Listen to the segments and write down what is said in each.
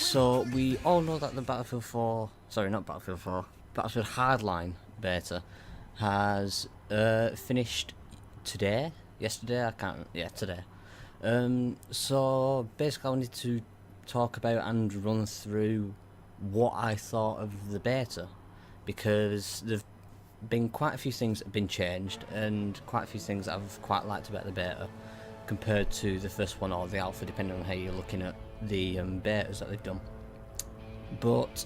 So we all know that the Battlefield 4, sorry, not Battlefield 4, Battlefield Hardline Beta has finished yesterday, I can't, yeah, today. So basically I wanted to talk about and run through what I thought of the beta, because there've been quite a few things that have been changed and quite a few things that I've quite liked about the beta compared to the first one or the alpha, depending on how you're looking at the betas that they've done. But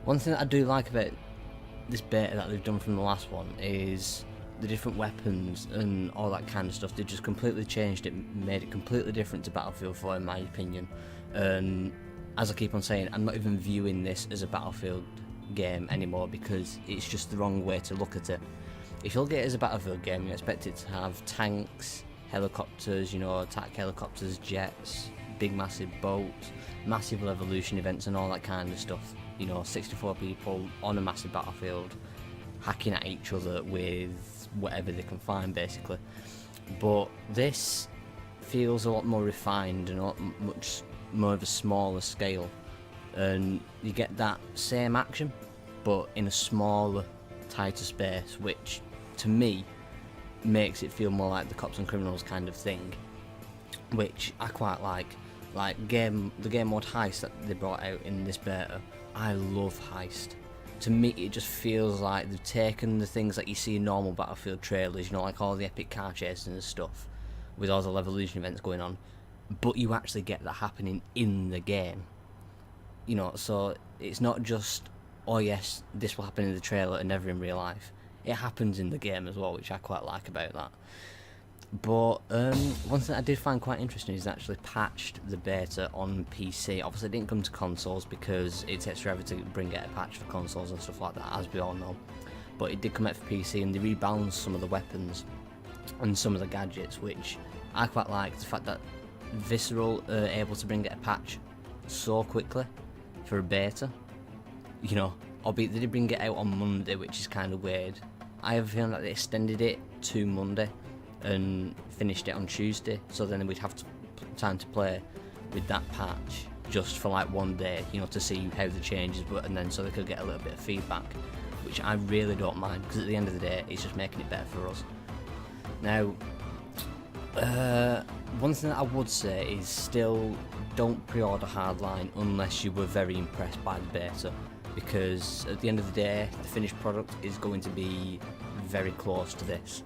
one thing that I do like about this beta that they've done from the last one is the different weapons and all that kind of stuff. They just completely changed it, made it completely different to Battlefield 4 in my opinion. And as I keep on saying, I'm not even viewing this as a Battlefield game anymore, because it's just the wrong way to look at it. If you look at it as a Battlefield game, you expect it to have tanks, helicopters, attack helicopters, jets, big massive boats, massive evolution events and all that kind of stuff. 64 people on a massive battlefield hacking at each other with whatever they can find, basically. But this feels a lot more refined and much more of a smaller scale, and you get that same action but in a smaller, tighter space, which to me makes it feel more like the Cops and Criminals kind of thing, which I quite like. Like the game mode Heist that they brought out in this beta, I love Heist. To me it just feels like they've taken the things that you see in normal Battlefield trailers, like all the epic car chases and stuff with all the evolution events going on, but you actually get that happening in the game. So it's not just, oh yes, this will happen in the trailer and never in real life. It happens in the game as well, which I quite like about that. But one thing I did find quite interesting is they actually patched the beta on PC. Obviously it didn't come to consoles because it takes forever to bring out a patch for consoles and stuff like that, as we all know. But it did come out for PC, and they rebalanced some of the weapons and some of the gadgets, which I quite like. The fact that Visceral are able to bring out a patch so quickly for a beta, albeit they did bring it out on Monday, which is kind of weird. I have a feeling that they extended it to Monday and finished it on Tuesday, so then we'd have time to play with that patch just for like one day, to see how the changes were, and then so they could get a little bit of feedback, which I really don't mind, because at the end of the day it's just making it better for us. Now, one thing that I would say is still don't pre-order Hardline unless you were very impressed by the beta, because at the end of the day the finished product is going to be very close to this.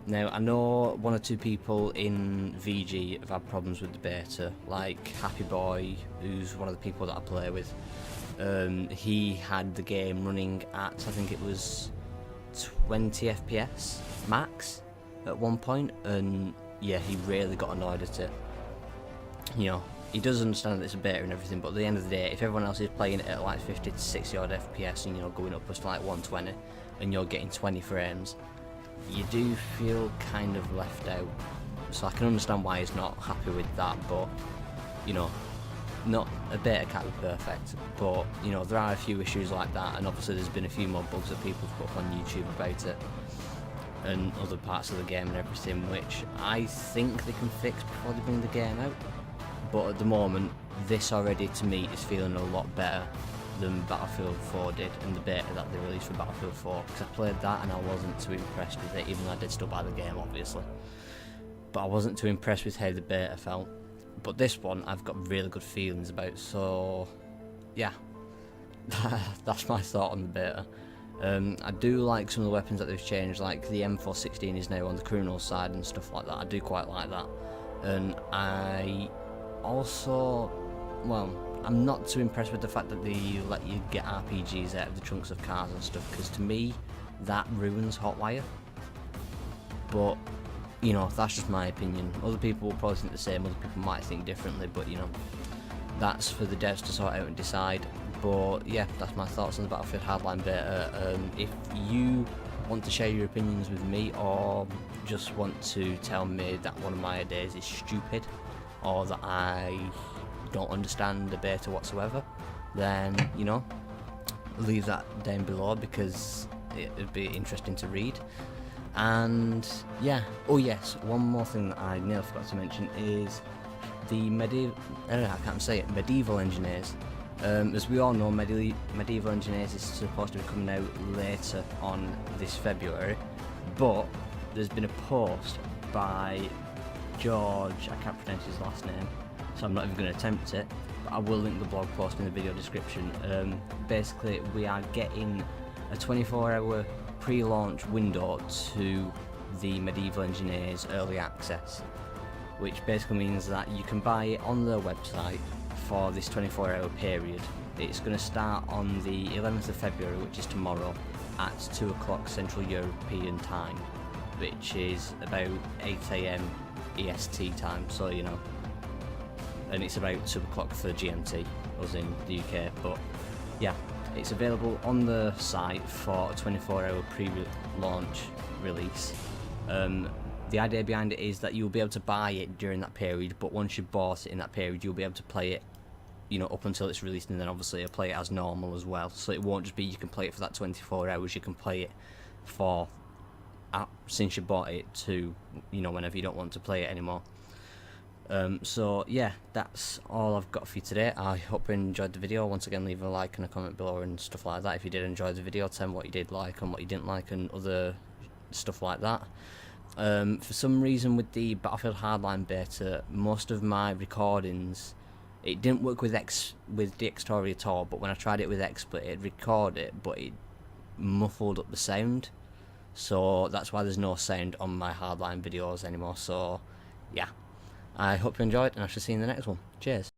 Now, I know one or two people in VG have had problems with the beta, like Happy Boy, who's one of the people that I play with. He had the game running at, I think it was 20 FPS max at one point, and yeah, he really got annoyed at it. He does understand that it's a beta and everything, but at the end of the day, if everyone else is playing it at like 50 to 60 odd FPS and going upwards to like 120 and you're getting 20 frames, you do feel kind of left out. So I can understand why he's not happy with that, but not a beta can't be perfect, but there are a few issues like that, and obviously there's been a few more bugs that people have put up on YouTube about it and other parts of the game and everything, which I think they can fix before they bring the game out. But at the moment, this already to me is feeling a lot better than Battlefield 4 did and the beta that they released for Battlefield 4, because I played that and I wasn't too impressed with it, even though I did still buy the game obviously, but I wasn't too impressed with how the beta felt. But this one I've got really good feelings about, so yeah, that's my thought on the beta. I do like some of the weapons that they've changed, like the M416 is now on the criminal side and stuff like that. I do quite like that, and I also, I'm not too impressed with the fact that they let you get RPGs out of the trunks of cars and stuff, because to me that ruins Hotwire. But that's just my opinion. Other people will probably think the same, other people might think differently, but that's for the devs to sort out and decide. But yeah, that's my thoughts on the Battlefield Hardline Beta. If you want to share your opinions with me, or just want to tell me that one of my ideas is stupid, or that I don't understand the beta whatsoever, then leave that down below, because it would be interesting to read. And yeah, oh yes, one more thing that I nearly forgot to mention is the medieval engineers. As we all know, medieval engineers is supposed to be coming out later on this February, but there's been a post by George, I can't pronounce his last name, so I'm not even going to attempt it, but I will link the blog post in the video description. Basically, we are getting a 24-hour pre-launch window to the medieval engineers early access, which basically means that you can buy it on their website for this 24-hour period. It's going to start on the 11th of February, which is tomorrow, at 2 o'clock Central European time, which is about 8 AM EST time, so you know, and it's about 2 o'clock for GMT, us in the UK. But yeah, it's available on the site for a 24-hour pre-launch release. The idea behind it is that you'll be able to buy it during that period, but once you've bought it in that period, you'll be able to play it, you know, up until it's released, and then obviously you'll play it as normal as well. So it won't just be you can play it for that 24 hours, you can play it for since you bought it to, you know, whenever you don't want to play it anymore. So yeah, that's all I've got for you today. I hope you enjoyed the video. Once again, leave a like and a comment below and stuff like that if you did enjoy the video. Tell me what you did like and what you didn't like and other stuff like that. For some reason with the Battlefield Hardline Beta, most of my recordings, it didn't work with DxTory at all, but when I tried it with XSplit, it recorded it, but it muffled up the sound. So that's why there's no sound on my Hardline videos anymore. So yeah, I hope you enjoyed, and I shall see you in the next one. Cheers.